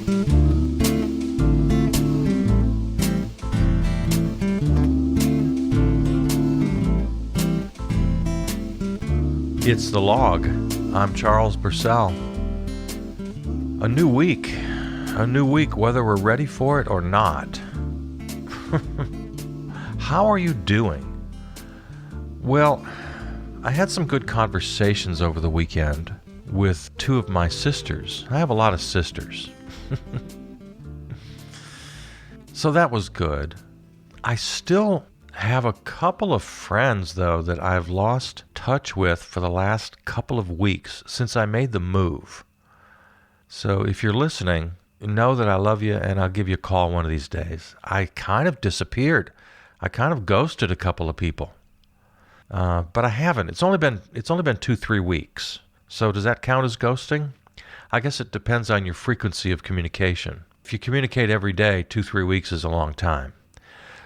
It's The Log. I'm Charles Purcell. A new week, whether we're ready for it or not. How are you doing? Well, I had some good conversations over the weekend with two of my sisters. I have a lot of sisters. So that was good. I still have a couple of friends, though, that I've lost touch with for the last couple of weeks since I made the move. So if you're listening, know that I love you and I'll give you a call one of these days. I kind of disappeared. I kind of ghosted a couple of people. But I haven't. It's only been 2-3 weeks. So does that count as ghosting? I guess it depends on your frequency of communication. If you communicate every day, 2-3 weeks is a long time.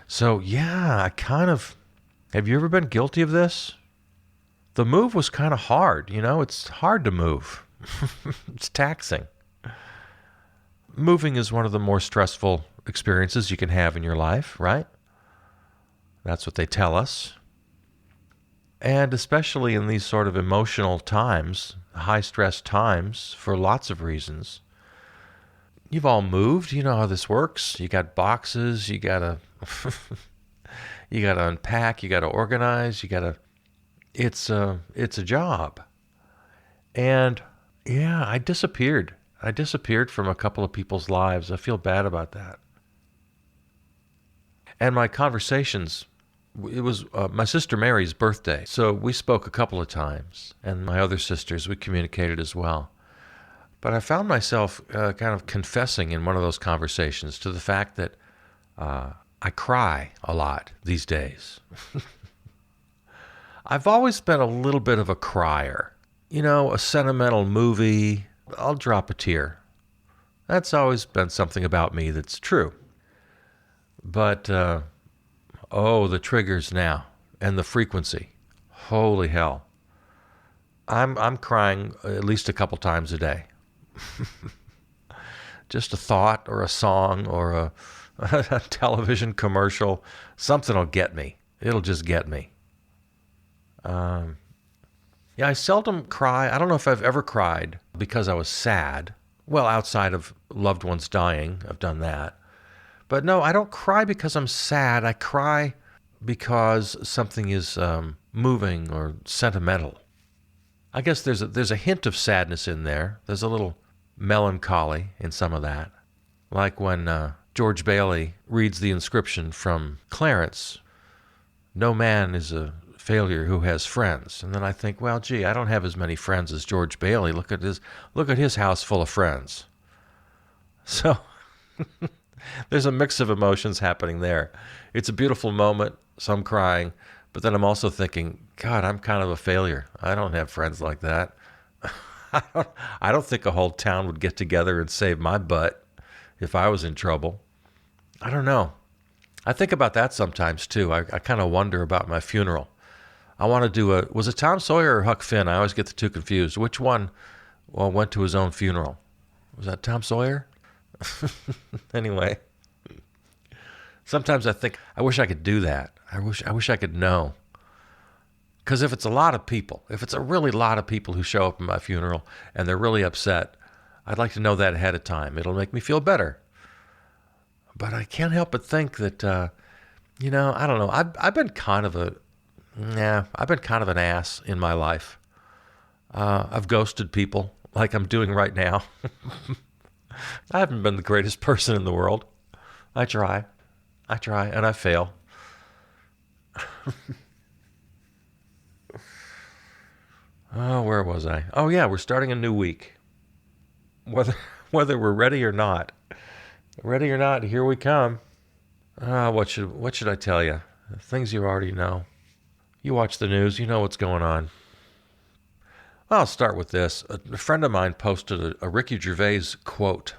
So yeah, have you ever been guilty of this? The move was kind of hard, it's hard to move. It's taxing. Moving is one of the more stressful experiences you can have in your life, right? That's what they tell us. And especially in these sort of emotional times, high-stress times, for lots of reasons. You've all moved. You know how this works. You got boxes. You gotta unpack. You gotta organize. It's a job. And yeah, I disappeared. I disappeared from a couple of people's lives. I feel bad about that. And my conversations, it was my sister Mary's birthday. So we spoke a couple of times. And my other sisters, we communicated as well. But I found myself kind of confessing in one of those conversations to the fact that I cry a lot these days. I've always been a little bit of a crier. A sentimental movie, I'll drop a tear. That's always been something about me that's true. But, the triggers now and the frequency. Holy hell. I'm crying at least a couple times a day. Just a thought or a song or a television commercial, something will get me. It'll just get me. Yeah, I seldom cry. I don't know if I've ever cried because I was sad. Well, outside of loved ones dying, I've done that. But no, I don't cry because I'm sad. I cry because something is moving or sentimental. I guess there's a hint of sadness in there. There's a little melancholy in some of that. Like when George Bailey reads the inscription from Clarence, "No man is a failure who has friends." And then I think, well, gee, I don't have as many friends as George Bailey. Look at his house full of friends. So there's a mix of emotions happening there. It's a beautiful moment, so I'm crying, but then I'm also thinking, God, I'm kind of a failure. I don't have friends like that. I don't think a whole town would get together and save my butt if I was in trouble. I don't know. I think about that sometimes too. I kind of wonder about my funeral. I want to do was it Tom Sawyer or Huck Finn? I always get the two confused. Which one went to his own funeral? Was that Tom Sawyer? Anyway, sometimes I think, I wish I could do that. I wish I could know. Because if it's a lot of people, if it's a really lot of people who show up at my funeral and they're really upset, I'd like to know that ahead of time. It'll make me feel better. But I can't help but think that, I don't know. I've been kind of an ass in my life. I've ghosted people like I'm doing right now. I haven't been the greatest person in the world. I try, and I fail. Oh, where was I? Oh, yeah, we're starting a new week. Whether we're ready or not. Ready or not, here we come. What should I tell you? Things you already know. You watch the news, you know what's going on. Well, I'll start with this. A friend of mine posted a Ricky Gervais quote.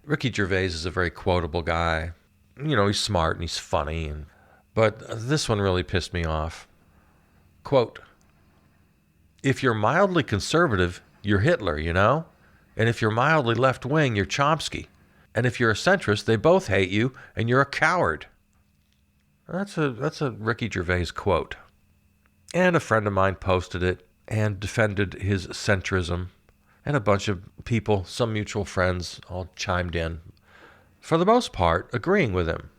Ricky Gervais is a very quotable guy. He's smart and he's funny. But this one really pissed me off. Quote, "If you're mildly conservative, you're Hitler, And if you're mildly left-wing, you're Chomsky. And if you're a centrist, they both hate you, and you're a coward. That's a Ricky Gervais quote. And a friend of mine posted it and defended his centrism. And a bunch of people, some mutual friends, all chimed in, for the most part, agreeing with him.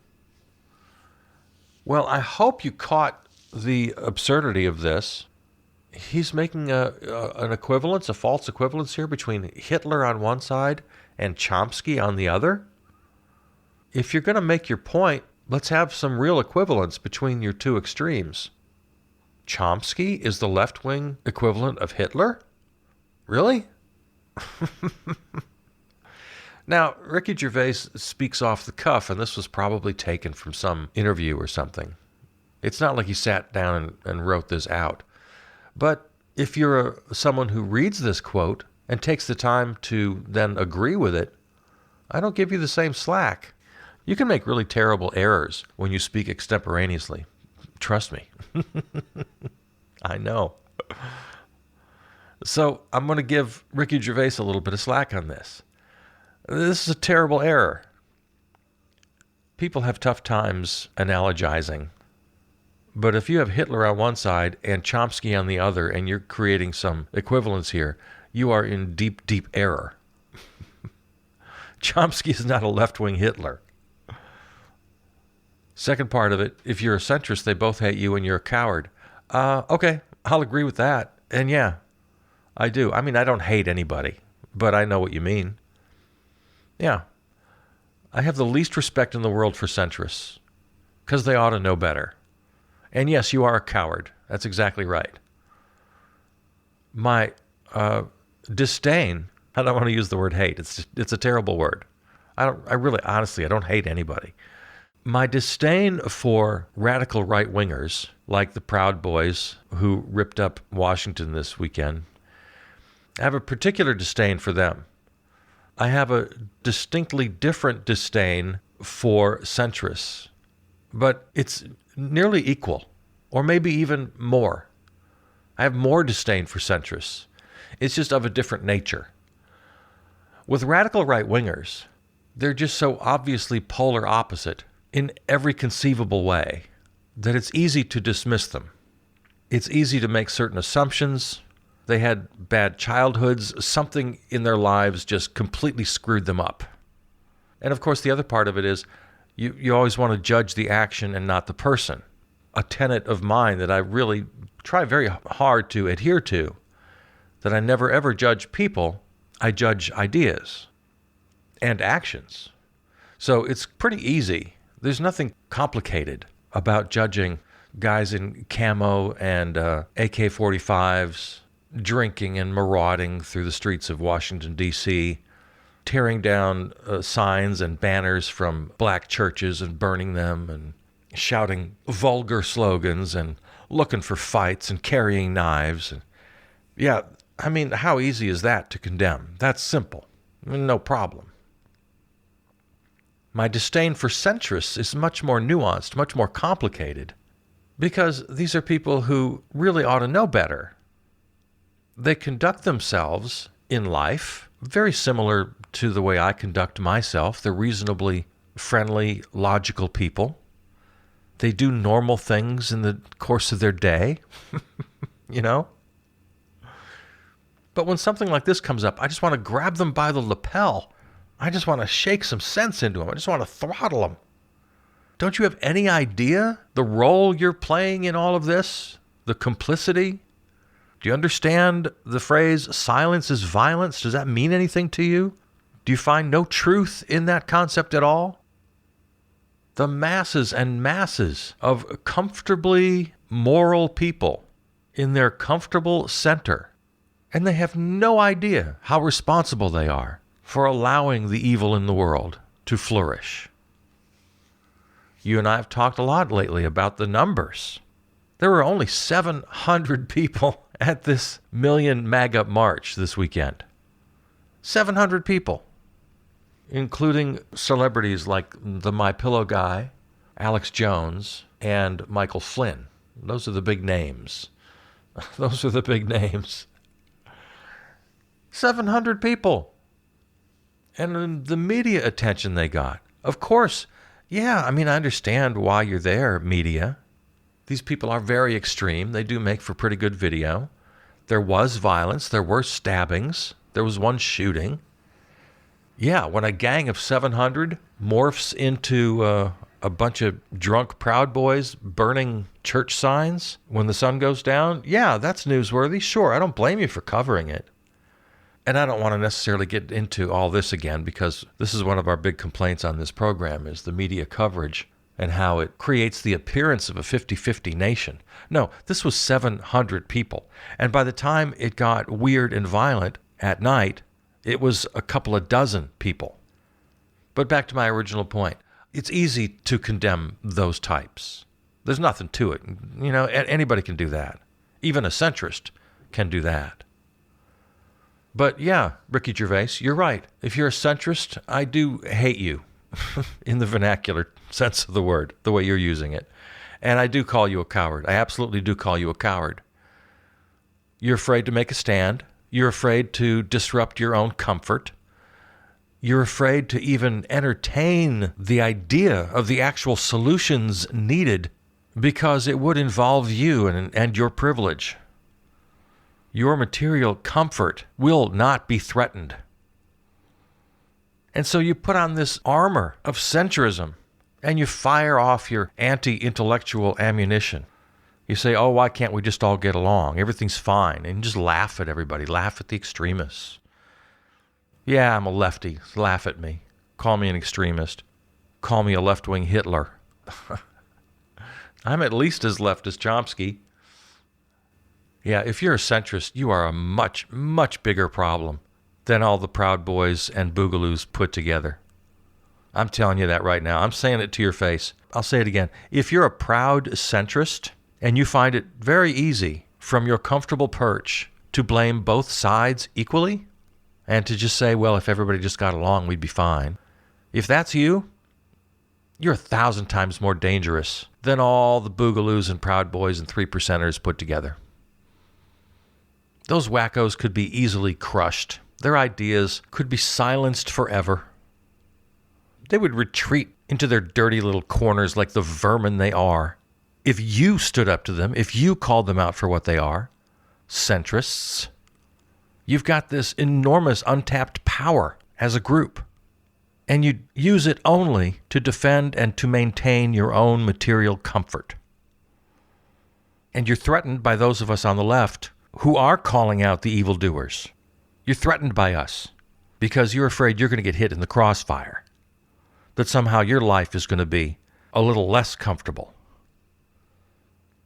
Well, I hope you caught the absurdity of this. He's making an equivalence, a false equivalence here between Hitler on one side and Chomsky on the other. If you're going to make your point, let's have some real equivalence between your two extremes. Chomsky is the left-wing equivalent of Hitler? Really? Now, Ricky Gervais speaks off the cuff, and this was probably taken from some interview or something. It's not like he sat down and wrote this out. But if you're someone who reads this quote and takes the time to then agree with it, I don't give you the same slack. You can make really terrible errors when you speak extemporaneously. Trust me. I know. So I'm going to give Ricky Gervais a little bit of slack on this. This is a terrible error. People have tough times analogizing. But if you have Hitler on one side and Chomsky on the other, and you're creating some equivalence here, you are in deep, deep error. Chomsky is not a left-wing Hitler. Second part of it, if you're a centrist, they both hate you and you're a coward. Okay, I'll agree with that. And yeah, I do. I mean, I don't hate anybody, but I know what you mean. Yeah. I have the least respect in the world for centrists, because they ought to know better. And yes, you are a coward. That's exactly right. My disdain, I don't want to use the word hate. It's a terrible word. I don't hate anybody. My disdain for radical right-wingers, like the Proud Boys who ripped up Washington this weekend, I have a particular disdain for them. I have a distinctly different disdain for centrists, but it's nearly equal, or maybe even more. I have more disdain for centrists. It's just of a different nature. With radical right-wingers, they're just so obviously polar opposite in every conceivable way that it's easy to dismiss them. It's easy to make certain assumptions. They had bad childhoods. Something in their lives just completely screwed them up. And of course, the other part of it is you always want to judge the action and not the person. A tenet of mine that I really try very hard to adhere to, that I never ever judge people, I judge ideas and actions. So it's pretty easy. There's nothing complicated about judging guys in camo and AK-45s drinking and marauding through the streets of Washington, D.C., tearing down signs and banners from black churches and burning them and shouting vulgar slogans and looking for fights and carrying knives. And yeah, I mean, how easy is that to condemn? That's simple. No problem. My disdain for centrists is much more nuanced, much more complicated, because these are people who really ought to know better. They conduct themselves in life very similar to the way I conduct myself. They're reasonably friendly, logical people. They do normal things in the course of their day, you know? But when something like this comes up, I just want to grab them by the lapel. I just want to shake some sense into them. I just want to throttle them. Don't you have any idea the role you're playing in all of this? The complicity? Do you understand the phrase, silence is violence? Does that mean anything to you? Do you find no truth in that concept at all? The masses and masses of comfortably moral people in their comfortable center, and they have no idea how responsible they are for allowing the evil in the world to flourish. You and I have talked a lot lately about the numbers. There were only 700 people at this Million MAGA March this weekend. 700 people, including celebrities like the My Pillow guy, Alex Jones, and Michael Flynn. Those are the big names. Those are the big names. 700 people. And then the media attention they got. Of course, yeah, I mean, I understand why you're there, media. These people are very extreme. They do make for pretty good video. There was violence. There were stabbings. There was one shooting. Yeah, when a gang of 700 morphs into a bunch of drunk Proud Boys burning church signs when the sun goes down, yeah, that's newsworthy. Sure, I don't blame you for covering it. And I don't want to necessarily get into all this again, because this is one of our big complaints on this program, is the media coverage and how it creates the appearance of a 50-50 nation. No, this was 700 people. And by the time it got weird and violent at night, it was a couple of dozen people. But back to my original point. It's easy to condemn those types. There's nothing to it. You know, anybody can do that. Even a centrist can do that. But yeah, Ricky Gervais, you're right. If you're a centrist, I do hate you in the vernacular sense of the word, the way you're using it. And I do call you a coward. I absolutely do call you a coward. You're afraid to make a stand. You're afraid to disrupt your own comfort. You're afraid to even entertain the idea of the actual solutions needed because it would involve you and your privilege. Your material comfort will not be threatened. And so you put on this armor of centrism and you fire off your anti-intellectual ammunition. You say, oh, why can't we just all get along? Everything's fine. And just laugh at everybody. Laugh at the extremists. Yeah, I'm a lefty. Laugh at me. Call me an extremist. Call me a left-wing Hitler. I'm at least as left as Chomsky. Yeah, if you're a centrist, you are a much, much bigger problem than all the Proud Boys and Boogaloos put together. I'm telling you that right now. I'm saying it to your face. I'll say it again. If you're a proud centrist and you find it very easy from your comfortable perch to blame both sides equally and to just say, well, if everybody just got along, we'd be fine. If that's you, you're 1,000 times more dangerous than all the Boogaloos and Proud Boys and 3%ers put together. Those wackos could be easily crushed. Their ideas could be silenced forever. They would retreat into their dirty little corners like the vermin they are. If you stood up to them, if you called them out for what they are, centrists, you've got this enormous untapped power as a group. And you use it only to defend and to maintain your own material comfort. And you're threatened by those of us on the left who are calling out the evildoers. You're threatened by us because you're afraid you're going to get hit in the crossfire, that somehow your life is going to be a little less comfortable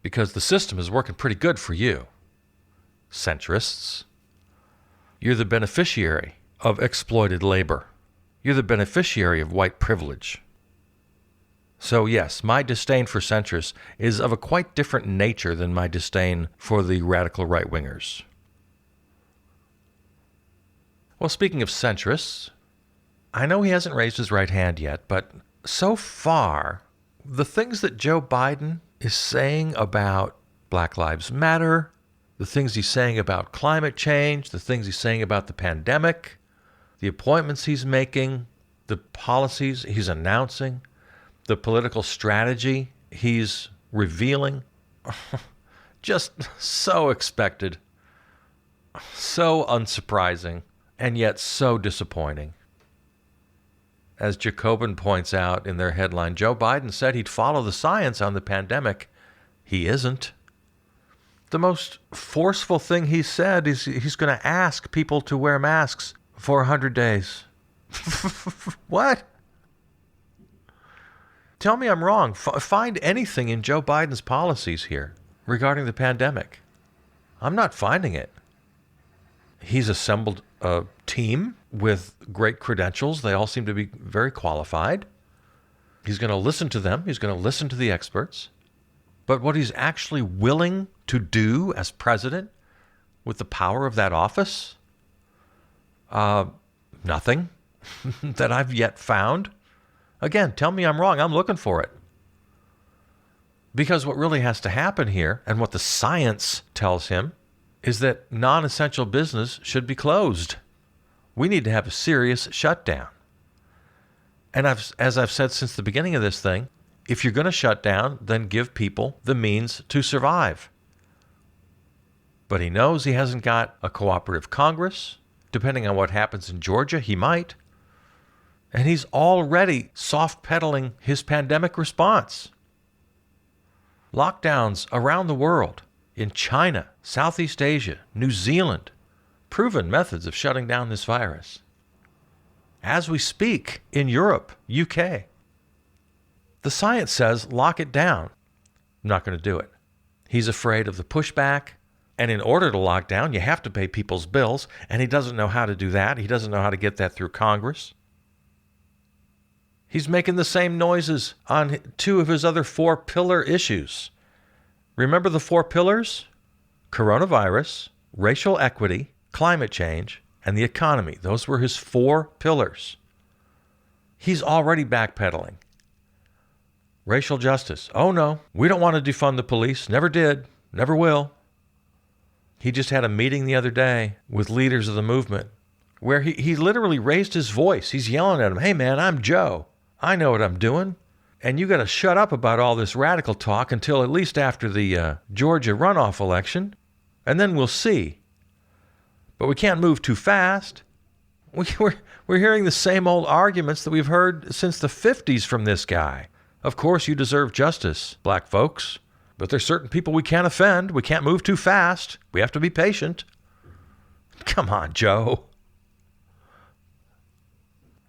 because the system is working pretty good for you. Centrists, you're the beneficiary of exploited labor. You're the beneficiary of white privilege. So yes, my disdain for centrists is of a quite different nature than my disdain for the radical right-wingers. Well, speaking of centrists, I know he hasn't raised his right hand yet, but so far, the things that Joe Biden is saying about Black Lives Matter, the things he's saying about climate change, the things he's saying about the pandemic, the appointments he's making, the policies he's announcing, the political strategy he's revealing, just so expected, so unsurprising, and yet so disappointing. As Jacobin points out in their headline, Joe Biden said he'd follow the science on the pandemic. He isn't. The most forceful thing he said is he's going to ask people to wear masks for 100 days. What? Tell me I'm wrong. Find anything in Joe Biden's policies here regarding the pandemic. I'm not finding it. He's assembled a team with great credentials. They all seem to be very qualified. He's going to listen to them. He's going to listen to the experts. But what he's actually willing to do as president with the power of that office? Nothing that I've yet found. Again, tell me I'm wrong. I'm looking for it. Because what really has to happen here, and what the science tells him, is that non-essential business should be closed. We need to have a serious shutdown. And as I've said since the beginning of this thing, if you're going to shut down, then give people the means to survive. But he knows he hasn't got a cooperative Congress. Depending on what happens in Georgia, he might. And he's already soft-pedaling his pandemic response. Lockdowns around the world, in China, Southeast Asia, New Zealand, proven methods of shutting down this virus. As we speak, in Europe, UK. The science says lock it down. I'm not going to do it. He's afraid of the pushback. And in order to lock down, you have to pay people's bills. And he doesn't know how to do that. He doesn't know how to get that through Congress. He's making the same noises on 2 of his other 4 pillar issues. Remember the 4 pillars? Coronavirus, racial equity, climate change, and the economy. Those were his 4 pillars. He's already backpedaling. Racial justice. Oh no, we don't want to defund the police. Never did. Never will. He just had a meeting the other day with leaders of the movement where he literally raised his voice. He's yelling at him, hey man, I'm Joe. I know what I'm doing. And you got to shut up about all this radical talk until at least after the Georgia runoff election. And then we'll see. But we can't move too fast. We're hearing the same old arguments that we've heard since the 50s from this guy. Of course, you deserve justice, black folks. But there's certain people we can't offend. We can't move too fast. We have to be patient. Come on, Joe.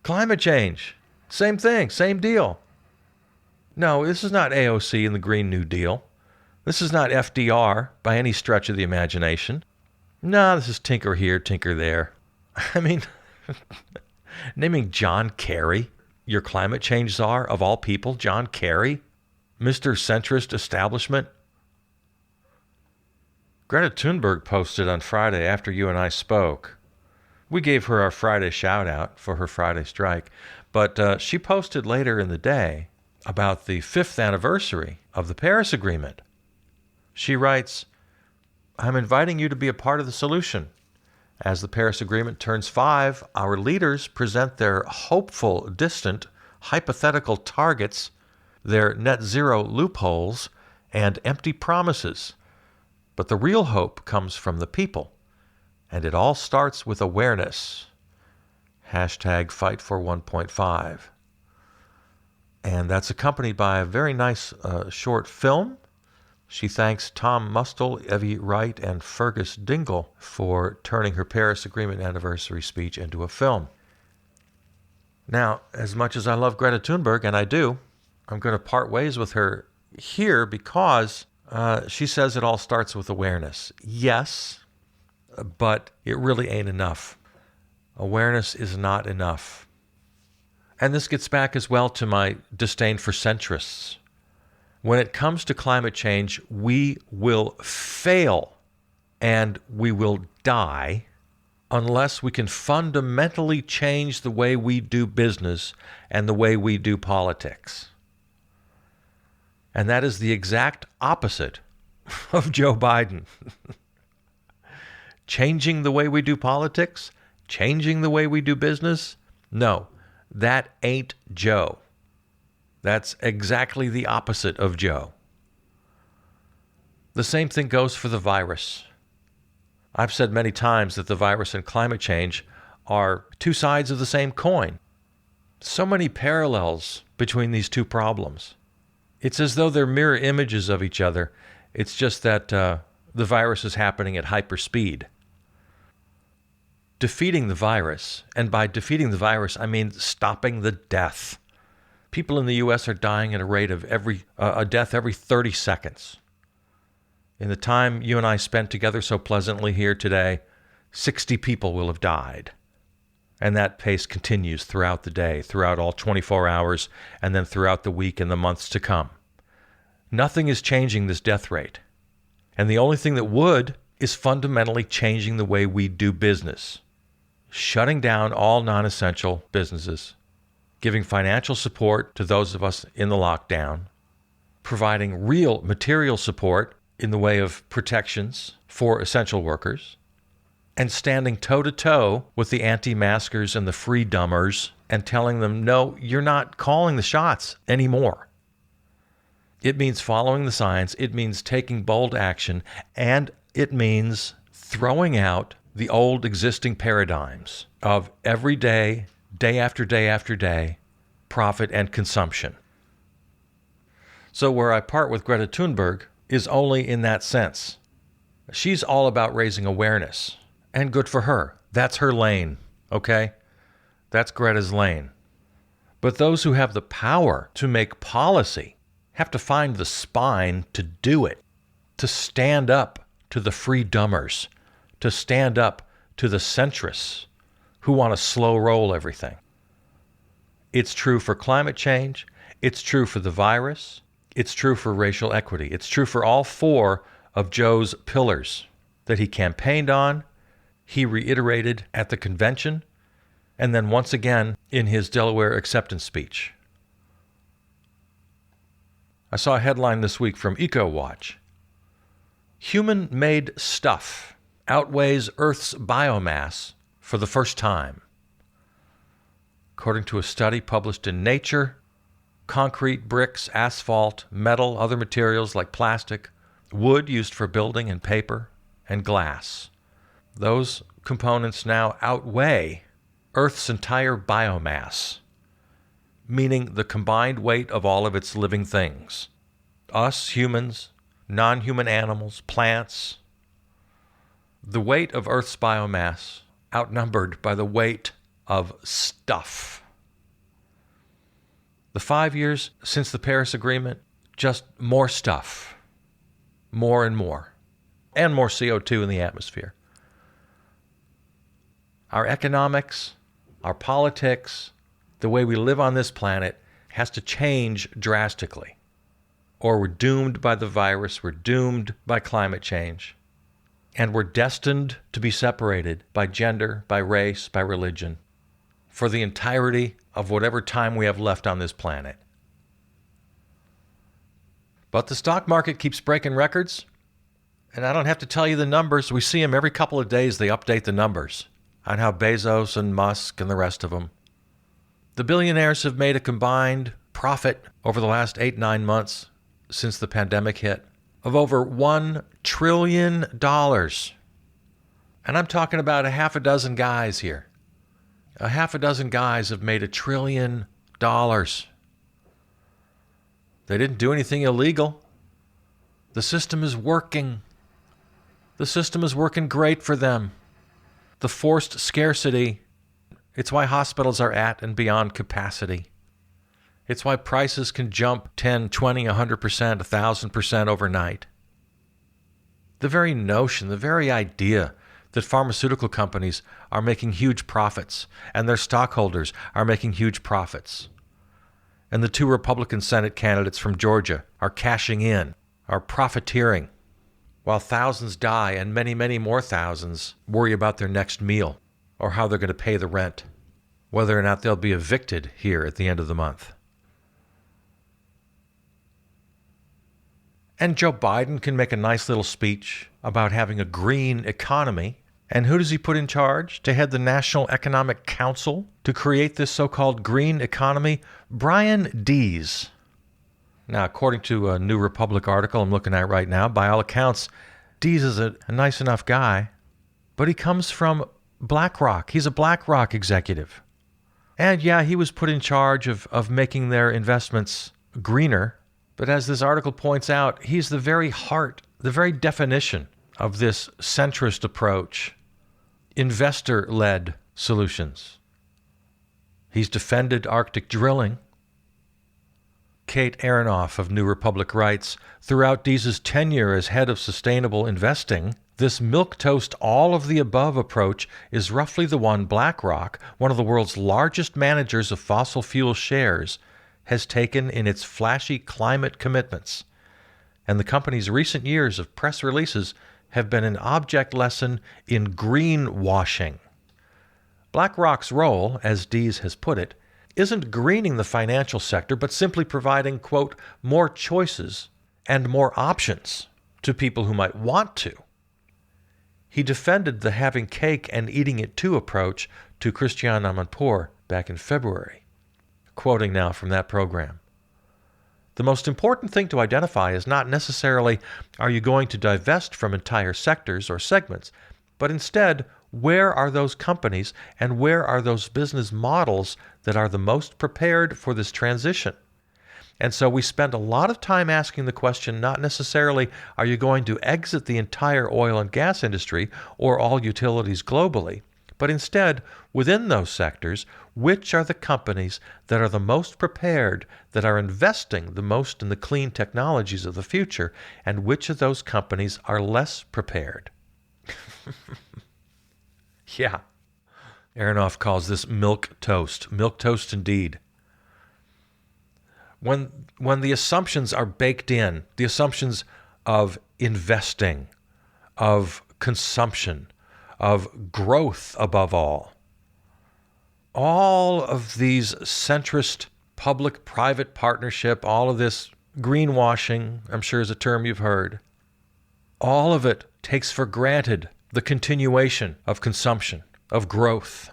Climate change. Same thing, same deal. No, this is not AOC and the Green New Deal. This is not FDR by any stretch of the imagination. No, this is tinker here, tinker there. I mean, naming John Kerry your climate change czar of all people, John Kerry, Mr. Centrist establishment. Greta Thunberg posted on Friday after you and I spoke. We gave her our Friday shout out for her Friday strike, but she posted later in the day about the 5th anniversary of the Paris Agreement. She writes, I'm inviting you to be a part of the solution. As the Paris Agreement turns 5, our leaders present their hopeful, distant, hypothetical targets, their net zero loopholes, and empty promises. But the real hope comes from the people. And it all starts with awareness. Hashtag Fight for 1.5. And that's accompanied by a very nice short film. She thanks Tom Mustel, Evie Wright, and Fergus Dingle for turning her Paris Agreement anniversary speech into a film. Now, as much as I love Greta Thunberg, and I do, I'm going to part ways with her here because she says it all starts with awareness. Yes, but it really ain't enough. Awareness is not enough. And this gets back as well to my disdain for centrists. When it comes to climate change, we will fail and we will die unless we can fundamentally change the way we do business and the way we do politics. And that is the exact opposite of Joe Biden. Changing the way we do politics, changing the way we do business, no, that ain't Joe. That's exactly the opposite of Joe. The same thing goes for the virus. I've said many times that the virus and climate change are 2 sides of the same coin. So many parallels between these 2 problems. It's as though they're mirror images of each other. It's just that the virus is happening at hyperspeed. Defeating the virus, and by defeating the virus, I mean stopping the death. People in the U.S. are dying at a rate of a death every 30 seconds. In the time you and I spent together so pleasantly here today, 60 people will have died. And that pace continues throughout the day, throughout all 24 hours, and then throughout the week and the months to come. Nothing is changing this death rate. And the only thing that would is fundamentally changing the way we do business. Shutting down all non-essential businesses, giving financial support to those of us in the lockdown, providing real material support in the way of protections for essential workers, and standing toe-to-toe with the anti-maskers and the free-dummers and telling them, no, you're not calling the shots anymore. It means following the science. It means taking bold action. And it means throwing out the old existing paradigms of everyday, day after day after day, profit and consumption. So where I part with Greta Thunberg is only in that sense. She's all about raising awareness. And good for her. That's her lane, okay? That's Greta's lane. But those who have the power to make policy have to find the spine to do it, to stand up to the free dummers, to stand up to the centrists who want to slow roll everything. It's true for climate change. It's true for the virus. It's true for racial equity. It's true for all four of Joe's pillars that he campaigned on, he reiterated at the convention, and then once again in his Delaware acceptance speech. I saw a headline this week from EcoWatch. Human-made stuff outweighs Earth's biomass for the first time. According to a study published in Nature, concrete, bricks, asphalt, metal, other materials like plastic, wood used for building and paper, and glass. Those components now outweigh Earth's entire biomass, meaning the combined weight of all of its living things. Us, humans, non-human animals, plants. The weight of Earth's biomass outnumbered by the weight of stuff. The 5 years since the Paris Agreement, just more stuff. More and more. And more CO2 in the atmosphere. Our economics, our politics, the way we live on this planet has to change drastically. Or we're doomed by the virus, we're doomed by climate change, and we're destined to be separated by gender, by race, by religion, for the entirety of whatever time we have left on this planet. But the stock market keeps breaking records, and I don't have to tell you the numbers. We see them every couple of days. They update the numbers on how Bezos and Musk and the rest of them. The billionaires have made a combined profit over the last 8-9 months since the pandemic hit of over $1 trillion. And I'm talking about a half a dozen guys here. A half a dozen guys have made $1 trillion. They didn't do anything illegal. The system is working. The system is working great for them. The forced scarcity, it's why hospitals are at and beyond capacity. It's why prices can jump 10, 20, 100%, 1,000% overnight. The very notion, the very idea that pharmaceutical companies are making huge profits and their stockholders are making huge profits, and the 2 Republican Senate candidates from Georgia are cashing in, are profiteering, while thousands die and many, many more thousands worry about their next meal or how they're going to pay the rent, whether or not they'll be evicted here at the end of the month. And Joe Biden can make a nice little speech about having a green economy. And who does he put in charge to head the National Economic Council to create this so-called green economy? Brian Deese. Now, according to a New Republic article I'm looking at right now, by all accounts, Deese is a nice enough guy, but he comes from BlackRock. He's a BlackRock executive. And yeah, he was put in charge of making their investments greener. But as this article points out, he's the very heart, the very definition of this centrist approach, investor-led solutions. He's defended Arctic drilling. Kate Aronoff of New Republic writes, throughout Deese's tenure as head of sustainable investing, this milquetoast all-of-the-above approach is roughly the one BlackRock, one of the world's largest managers of fossil fuel shares, has taken in its flashy climate commitments. And the company's recent years of press releases have been an object lesson in greenwashing. BlackRock's role, as Deese has put it, isn't greening the financial sector, but simply providing, quote, more choices and more options to people who might want to. He defended the having cake and eating it too approach to Christiane Amanpour back in February. Quoting now from that program. The most important thing to identify is not necessarily are you going to divest from entire sectors or segments, but instead, where are those companies and where are those business models that are the most prepared for this transition? And so we spend a lot of time asking the question, not necessarily are you going to exit the entire oil and gas industry or all utilities globally, but instead, within those sectors, which are the companies that are the most prepared, that are investing the most in the clean technologies of the future, and which of those companies are less prepared? Yeah. Aronoff calls this milk toast. Milk toast indeed. When the assumptions are baked in, the assumptions of investing, of consumption, of growth above all of these centrist public-private partnership, all of this greenwashing, I'm sure is a term you've heard, all of it takes for granted the continuation of consumption, of growth,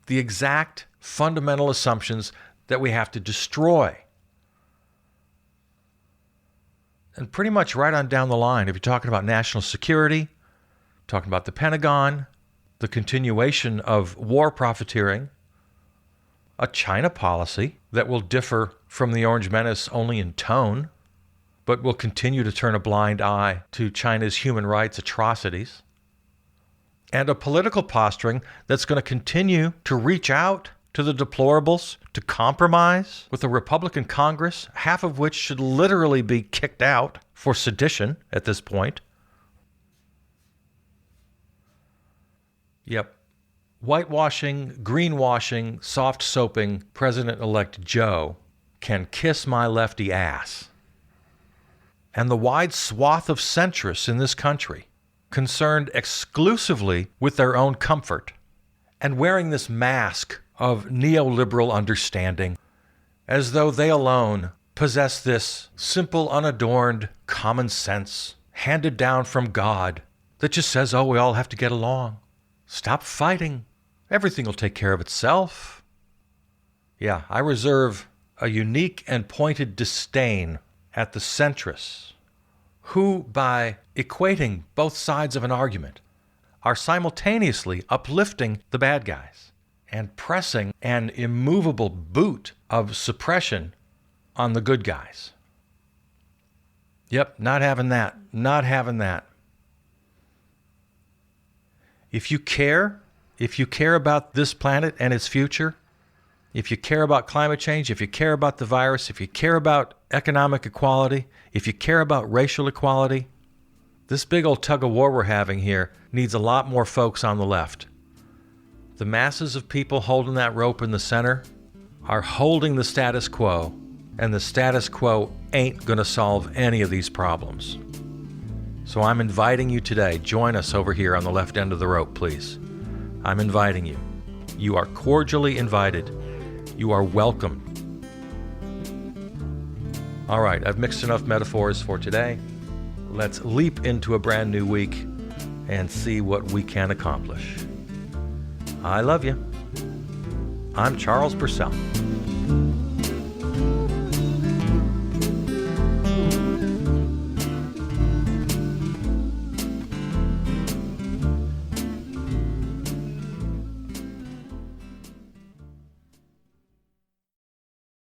the exact fundamental assumptions that we have to destroy. And pretty much right on down the line, if you're talking about national security, talking about the Pentagon, the continuation of war profiteering, a China policy that will differ from the Orange Menace only in tone, but will continue to turn a blind eye to China's human rights atrocities, and a political posturing that's going to continue to reach out to the deplorables, to compromise with a Republican Congress, half of which should literally be kicked out for sedition at this point. Yep. Whitewashing, greenwashing, soft soaping President-elect Joe can kiss my lefty ass. And the wide swath of centrists in this country, concerned exclusively with their own comfort, and wearing this mask of neoliberal understanding, as though they alone possess this simple, unadorned common sense handed down from God that just says, oh, we all have to get along. Stop fighting. Everything will take care of itself. Yeah, I reserve a unique and pointed disdain at the centrists who, by equating both sides of an argument, are simultaneously uplifting the bad guys and pressing an immovable boot of suppression on the good guys. Yep, not having that. Not having that. If you care about this planet and its future, if you care about climate change, if you care about the virus, if you care about economic equality, if you care about racial equality, this big old tug of war we're having here needs a lot more folks on the left. The masses of people holding that rope in the center are holding the status quo, and the status quo ain't going to solve any of these problems. So I'm inviting you today, join us over here on the left end of the rope, please. I'm inviting you. You are cordially invited. You are welcome. All right, I've mixed enough metaphors for today. Let's leap into a brand new week and see what we can accomplish. I love you. I'm Charles Purcell.